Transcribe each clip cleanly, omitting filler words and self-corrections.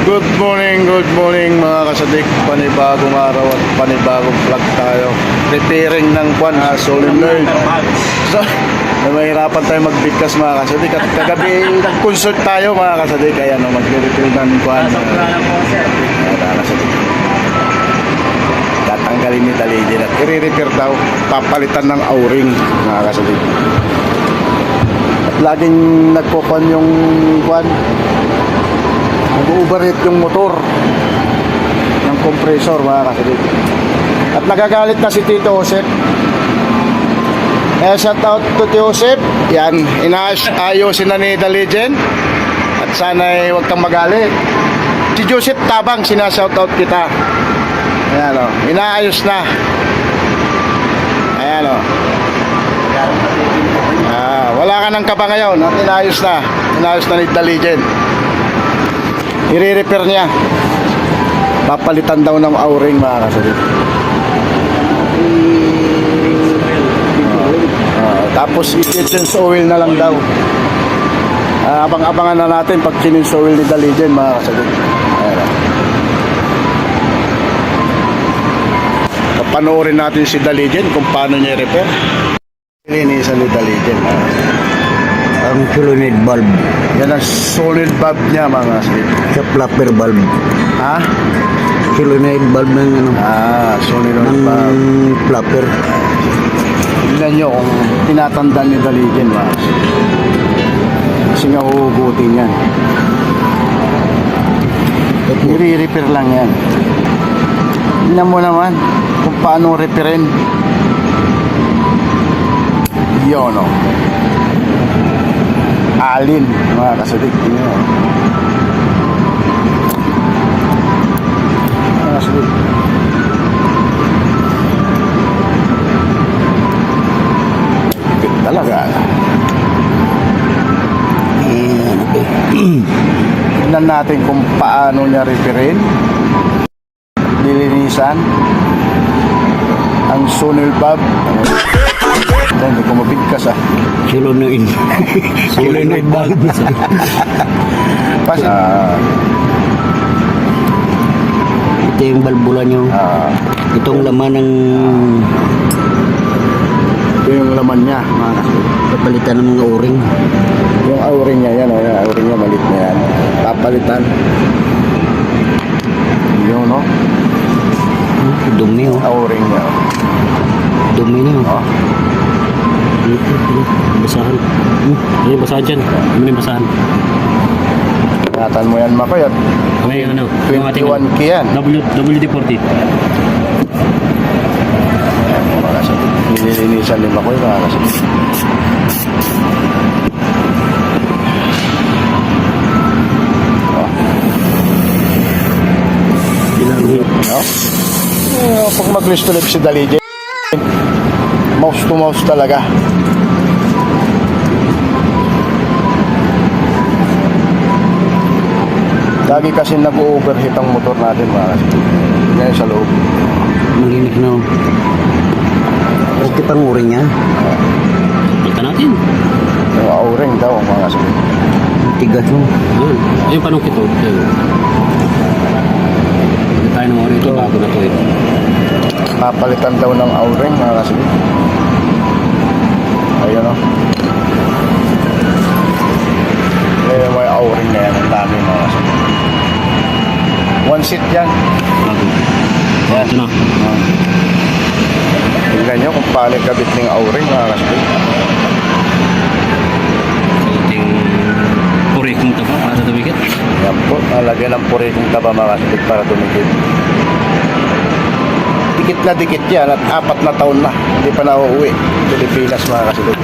Good morning mga kasadik. Panibagong araw at panibagong vlog tayo. Repairing ng kwan, solenoid. So, mahirapan tayo magbigkas mga kasadik. At kagabi nag-consult tayo mga kasadik. Kaya no, mag-repair ng kwan. Tatanggalin ni Daligin at i-repair daw. Papalitan ng O-ring mga kasadik. At laging nagkukwan yung kwan. Nag-overheat yung motor ng compressor mga kasadik. At nagagalit na si Tito Josep. Shout out to Tito Josep. Yan, inaayusin na ni The Legend. At sana huwag kang magalit. Si Joseph Tabang, sinashout out kita. Ayan o, inaayos na. Ayan o. Wala ka ng kaba ngayon. At inaayos na. Inaayos na ni The Legend. I-repair niya. Papalitan daw ng O-ring mga kasadik. Tapos i-change oil na lang daw. Abang-abangan na natin pag change oil ni The Legend mga kasadik. Panoorin natin si The Legend kung paano niya i-repair. Linisan ni The Legend. Ang solenoid valve. Yan ang solid valve niya mga kasadik. Sa flapper valve. Ha? Solenoid valve ng ano. Solenoid ng valve. flapper. Tignan nyo kung tinatandaan ni The Legend mga kasadik. Kasi nga huhugutin yan. I-repair lang yan. Tignan mo naman kung paano repairin. Yun o. Alin mga kasadik. Tignan mo. Mga kasadik. Ipit talaga. Tignan natin kung paano niya repairin. Nilinisan ang solenoid valve. Hindi ko mabigkas Solenoid. Solenoid valve. Ito yung valvula nyo. Itong laman ng Ito yung laman niya mga kasadik. papalitan ng mga O-ring. Yung O-ring niya yan, yung O-ring niya malit na yan. Papalitan. Yun no? Dumi oh. O-ring niya. Dumi na oh. Basahan. Ano yung basahan dyan? Ano yung basahan? Ingatan mo yan Makoy at May ano, 21K yan. WD-40. Mga kasadik. Nililinisan ni Makoy mga kasadik. No? Pag mag-list to si The Legend, mouse to mouse talaga. Lagi kasi nag-overheat ang motor natin mga kasadik. Ngayon sa loob. Malinis na oh. Okay pang O-ring niya. Punta natin. Yung O-ring daw mga kasadik. Tigas mo. Ayun. Ayun, paano kito? Ayun. Hindi tayo ng ito bago na to eh. Papalitan daw ng O-ring mga kasadik. Ayun o. Ayun may O-ring na yan. Ang dami mga kasadik. One seat yan. Bago. Yan. Ito na. Tingnan nyo kung paano kabit ng O-ring mga kasadik. Kunting puri kong taba para dumikit. Yan po. Nalagyan ng purikong taba mga kasadik para dumikit. Dikit na dikit yan at 4 na taon na. Hindi pa nauuwi. Pilipinas mga kasadik.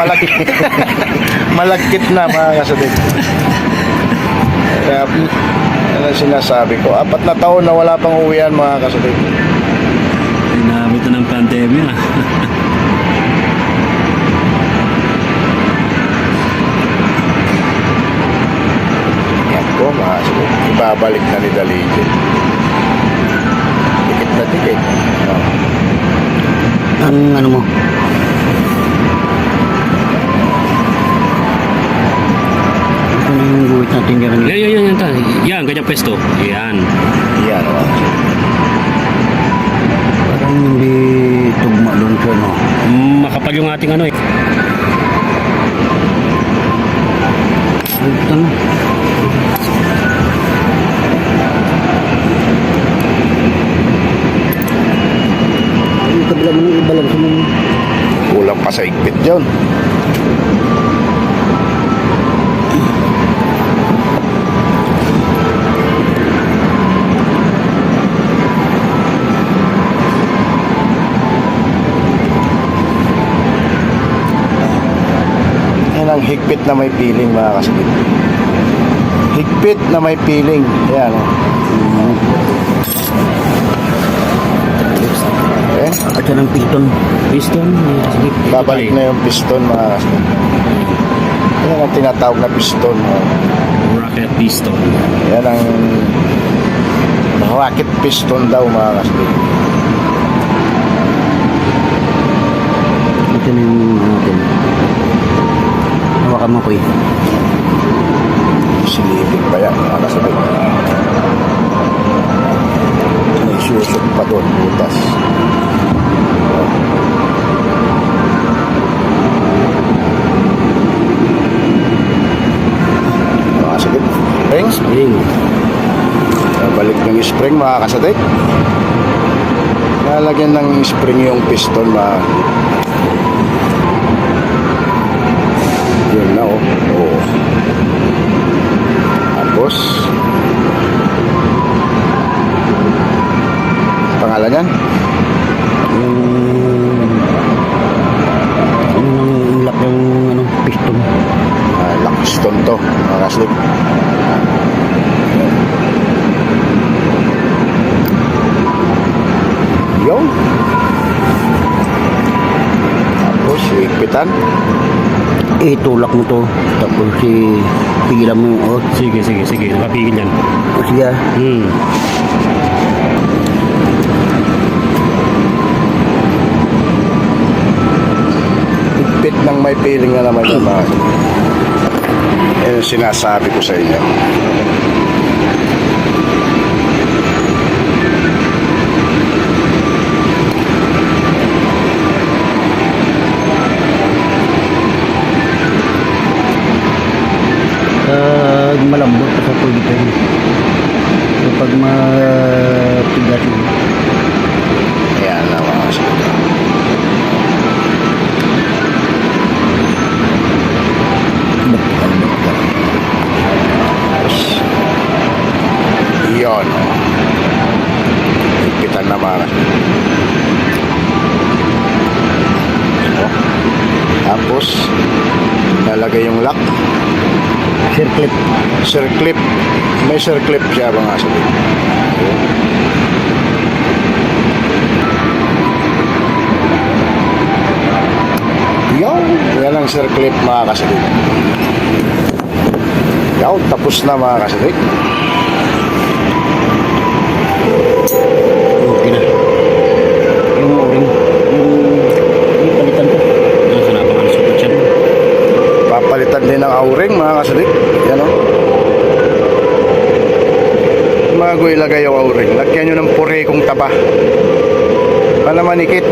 Malagkit. Malagkit na mga kasadik. Kaya ano sinasabi ko. 4 na taon na wala pang uwian mga kasadik. Inabot na ng pandemya. Yan po mga kasadik. Ibabalik na ni The Legend. Dikit na dikit. Ang ano mo? Ano yung ikawit natin dyan. Yan, ganyan pwesto. Yan. Yan, mga kasabik. Parang hindi tugma doon siya, no? Makapal yung ating ano eh. Ito, no? Yung kabila mo nang ibalang sa mga. Kulang pa sa igpit yun. Yan ang higpit na may piling, mga kasabik. Higpit na may piling. Yan, oh. Okay. At siya ng piston. Piston. Babalik na yung piston, mga kasabik. Yan ang tinatawag na piston. Oh. Rocket piston. Yan ang rocket piston daw, mga kasabik. Ito na yung natin. Hawakan mo ko eh. Silipin pa yan, mga kasabik. May susok pa doon, butas. Mga kasabik. Springs. Balik ng spring, mga kasabik. Lalagyan ng spring yung piston, mga. Yun na, oh. Oh. Tapos pangalan yan? Yung lock yung ano, piston. Lock piston to, mga kasabik. Yun. Tapos higpitan. Itulak mo to. Tapos pigilan mo yung out. Sige. Napapigil yan. O siya. Higpit ng may piling na naman yung mga kasabik. Yan yung sinasabi ko sa inyo. Malambot sa pulitan. Kapag mapigat mo. Ayan na, mga kasabik. Tapos yun. Higpitan na, mga kasabik. So, tapos lalagay yung lock. Circlip. Circlip. May circlip siya, mga kasabik. Yun. Yan ang circlip, mga kasabik. Yun. Tapos na, mga kasabik. Okay na. Yung o-ring. Yung palitan ko. Nasa napakalisupot yan. Papalitan din ng auring, mga kasabik. Yan, o. Bago ilagay yung auring, lagyan nyo ng pure kung taba. Para manikit.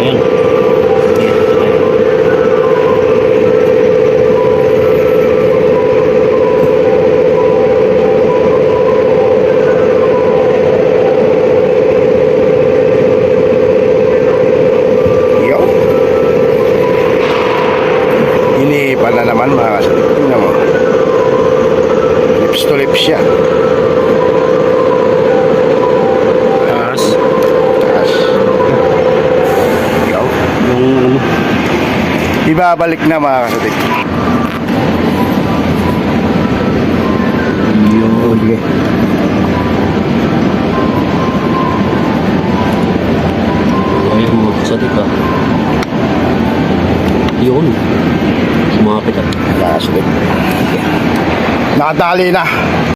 Ayan. Yo. Iniipan na naman, mga kasabik. Tingnan mo. Lips to lips siya. Taas. Taas. Yo. Yung ano mo. Ibabalik na, mga kasabik. O sige. Ayaw mo sa dito. Yun. Sumapit ah. Mga kasabik. Nakadali na.